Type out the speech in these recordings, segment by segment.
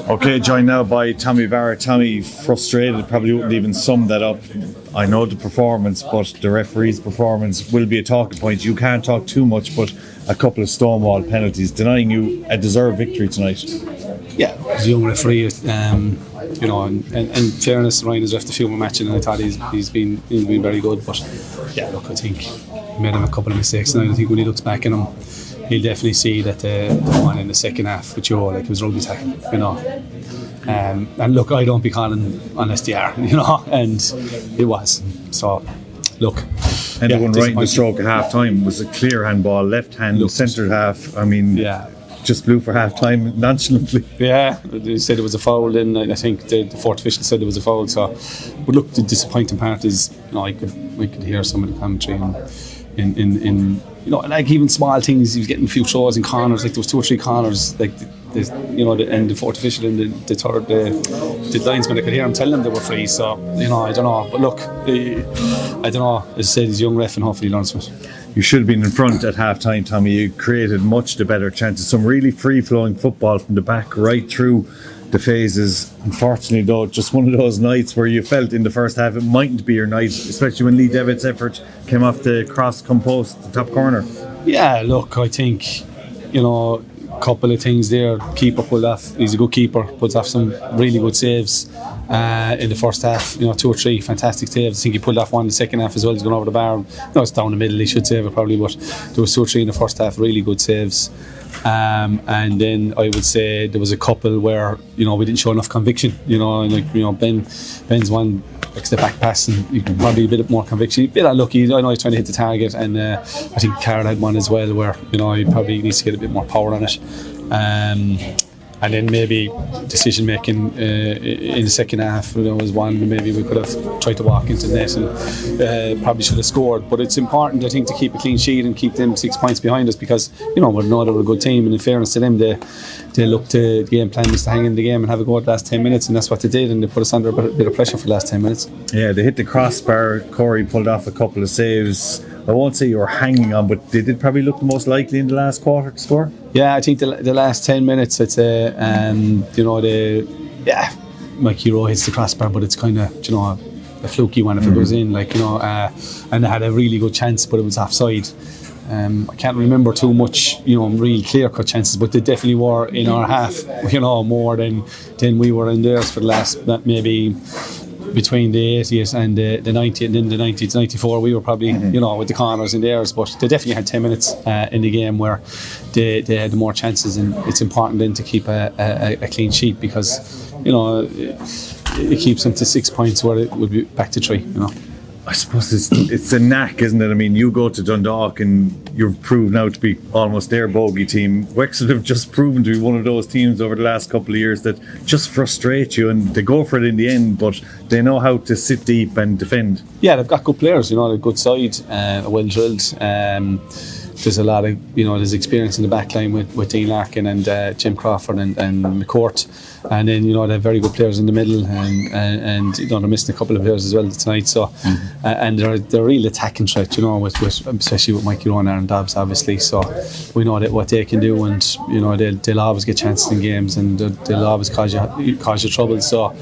Okay, joined now by Tommy Barrett. Tommy, frustrated, probably wouldn't even sum that up. I know the performance, but the referee's performance will be a talking point. You can't talk too much, but a couple of stonewall penalties denying you a deserved victory tonight. Yeah, as a young referee, and fairness, Ryan has left a few more matches, and I thought he's been very good. But yeah, look, I think he made him a couple of mistakes, and I think when he looks back at him, he'll definitely see that the one in the second half, which it was rugby tackle, and look, I don't be calling unless they are, and it was. So, look. And the one right in the stroke at half time was a clear handball, left hand, centre half. I mean, just blew for half time nonchalantly. Yeah, they said it was a foul, then I think the fourth official said it was a foul. So, but look, the disappointing part is, I could hear some of the commentary in like even small things. He was getting a few throws in corners, like there was 2 or 3 corners, like and the fourth official and the third, the linesman, I could hear him telling them they were free. So I don't know, but look, I don't know. As I said, he's a young ref, and hopefully he learns from it. You should have been in front at half time, Tommy. You created much the better chances. Some really free flowing football from the back right through the phases. Unfortunately, though, just one of those nights where you felt in the first half it mightn't be your night, especially when Lee Devitt's effort came off the cross compost, the top corner. Yeah, look, I think a couple of things there. Keeper pulled off. He's a good keeper. Pulled off some really good saves in the first half. 2 or 3 fantastic saves. I think he pulled off one in the second half as well. He's gone over the bar. No, it's down the middle. He should save it probably, but there was 2 or 3 in the first half. Really good saves. And then I would say there was a couple where we didn't show enough conviction. Ben's one the back pass, and you can probably a bit more conviction. A bit unlucky. I know he's trying to hit the target, and I think Carl had one as well where he probably needs to get a bit more power on it. And then maybe decision making in the second half was one. Maybe we could have tried to walk into the net and probably should have scored. But it's important, I think, to keep a clean sheet and keep them 6 points behind us, because we know they were a good team, and in fairness to them, they looked to the game plan was to hang in the game and have a go at the last 10 minutes, and that's what they did, and they put us under a bit of pressure for the last 10 minutes. Yeah, they hit the crossbar. Corey pulled off a couple of saves. I won't say you were hanging on, but they did probably look the most likely in the last quarter to score. Yeah, I think the last 10 minutes, I'd say, Mikey Rowe hits the crossbar, but it's kind of, a fluky one if it goes in, and they had a really good chance, but it was offside. I can't remember too much, real clear-cut chances, but they definitely were in our half, more than we were in theirs for the last, maybe between the 80th and the 90th, and then the 90th to 94 we were probably with the corners in theirs, but they definitely had 10 minutes in the game where they had more chances, and it's important then to keep a clean sheet, because it keeps them to 6 points where it would be back to 3. I suppose it's a knack, isn't it? I mean, you go to Dundalk and you've proved now to be almost their bogey team. Wexford have just proven to be one of those teams over the last couple of years that just frustrate you, and they go for it in the end, but they know how to sit deep and defend. Yeah, they've got good players, they're a good side, well drilled. There's a lot of, there's experience in the back line with Dean Larkin and Jim Crawford and McCourt. And then, they have very good players in the middle, and they're missing a couple of players as well tonight. So, and they're a real attacking threat, with especially with Mikey Rowan and Aaron Dobbs, obviously. So we know that what they can do, and they'll always get chances in games, and they'll always cause you trouble. So,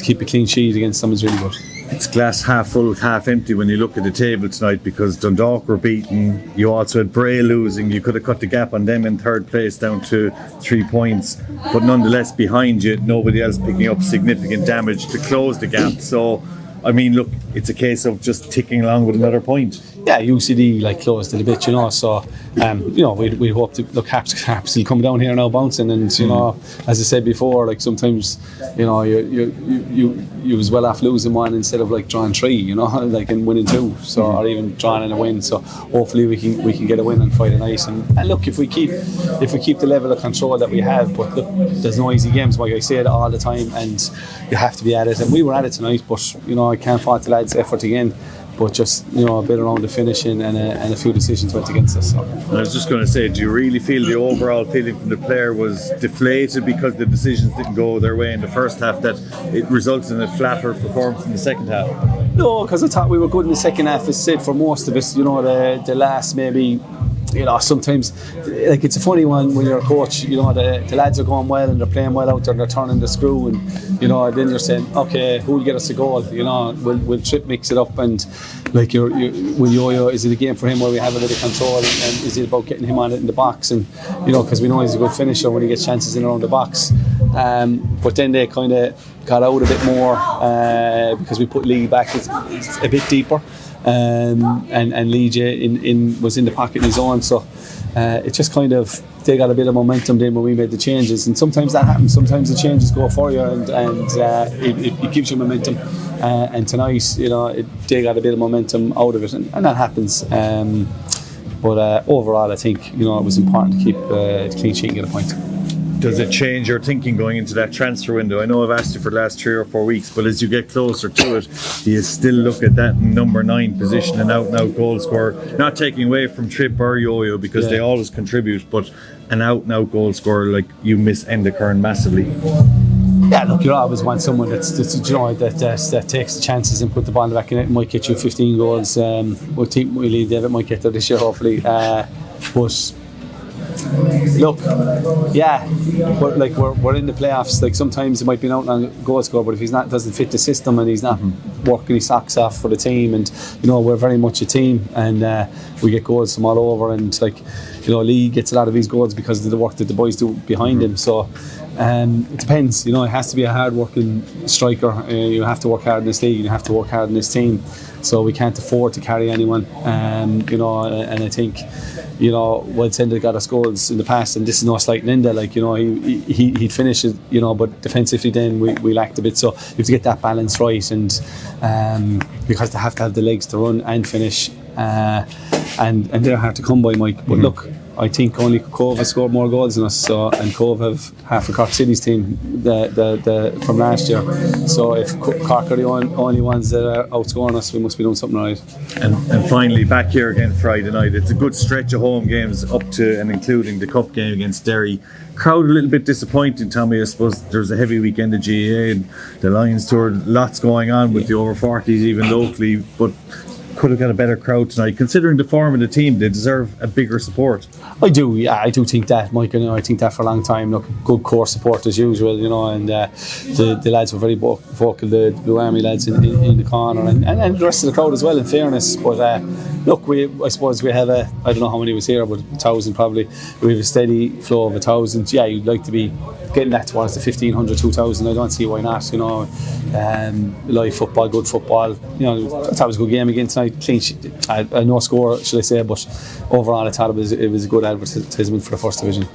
keep a clean sheet against them is really good. It's glass half full, half empty when you look at the table tonight, because Dundalk were beaten. You also had Bray losing. You could have cut the gap on them in third place down to 3 points, but nonetheless behind you, nobody else picking up significant damage to close the gap. So, I mean, look, it's a case of just ticking along with another point. Yeah, UCD closed it a bit, so we hope to look. Harps will come down here now bouncing, and as I said before, sometimes you was well off losing one instead of drawing 3, and winning 2, or even drawing in a win. So hopefully we can get a win on Friday night, and look, if we keep the level of control that we have. But look, there's no easy games, like I say it all the time, and you have to be at it, and we were at it tonight. But I can't fault the lads' effort again. But just a bit around the finishing, and a few decisions went against us. So. I was just going to say, do you really feel the overall feeling from the player was deflated because the decisions didn't go their way in the first half, that it resulted in a flatter performance in the second half? No, because I thought we were good in the second half. As I said, for most of us, the last maybe you know, sometimes, like, it's a funny one when you're a coach. You know, the lads are going well and they're playing well out there, and they're turning the screw, and you know, then you're saying, okay, who will get us a goal? You know, will Trip mix it up, and like, will Yo-Yo, is it a game for him where we have a bit of control, and is it about getting him on it in the box? And you know, because we know he's a good finisher when he gets chances in around the box. But then they kind of got out a bit more because we put Lee back a bit deeper, and Lee was in the pocket in his own. So it just kind of, they got a bit of momentum then when we made the changes, and sometimes that happens. Sometimes the changes go for you, and it gives you momentum. And tonight, you know, they got a bit of momentum out of it, and that happens. But overall, I think, you know, it was important to keep a clean sheet and get a point. Does it change your thinking going into that transfer window? I know I've asked you for the last 3 or 4 weeks, but as you get closer to it, do you still look at that number 9 position, an out-and-out goal scorer? Not taking away from Trip or Yo-Yo, because they always contribute, but an out-and-out goal scorer, like, you miss Enda Kern massively. Yeah, look, you always want someone that's you know, that takes the chances and put the ball in the back of it. Might get you 15 goals. We'll leave David might get there this year, hopefully. But look, yeah, we're in the playoffs. Like, sometimes it might be an out-and-out goal scorer, but if he's not, doesn't fit the system, and he's not working his socks off for the team, and you know, we're very much a team, and we get goals from all over, and like, you know, Lee gets a lot of these goals because of the work that the boys do behind him. So it depends, you know, it has to be a hard-working striker. You have to work hard in this league, you have to work hard in this team, so we can't afford to carry anyone. You know, and I think, you know, Enda got us goals in the past, and this is no slight Enda, like, you know, he'd finish it, you know, but defensively then we lacked a bit, so you have to get that balance right, and because they have to have the legs to run and finish, and they're hard to come by, Mike. But look, I think only Cove has scored more goals than us, so, and Cove have half of Cork City's team from last year. So if Cork are the only ones that are outscoring us, we must be doing something right. And finally, back here again Friday night. It's a good stretch of home games up to and including the cup game against Derry. Crowd a little bit disappointing, Tommy. I suppose there's a heavy weekend of GAA and the Lions Tour. Lots going on with the over 40s even locally, but could have got a better crowd tonight. Considering the form of the team, they deserve a bigger support. I do think that, Mike. You know, I think that for a long time. Look, good core support as usual, you know, and the lads were very vocal, the Blue Army lads in the corner, and the rest of the crowd as well, in fairness. But look, I suppose we have I don't know how many was here, but 1,000 probably. We have a steady flow of 1,000. Yeah, you'd like to be getting that towards the 1,500, 2,000. I don't see why not, you know. Live football, good football. You know, I thought it was a good game again tonight. Clean sheet, no score, should I say, but overall I thought it was a good advertisement for the first division.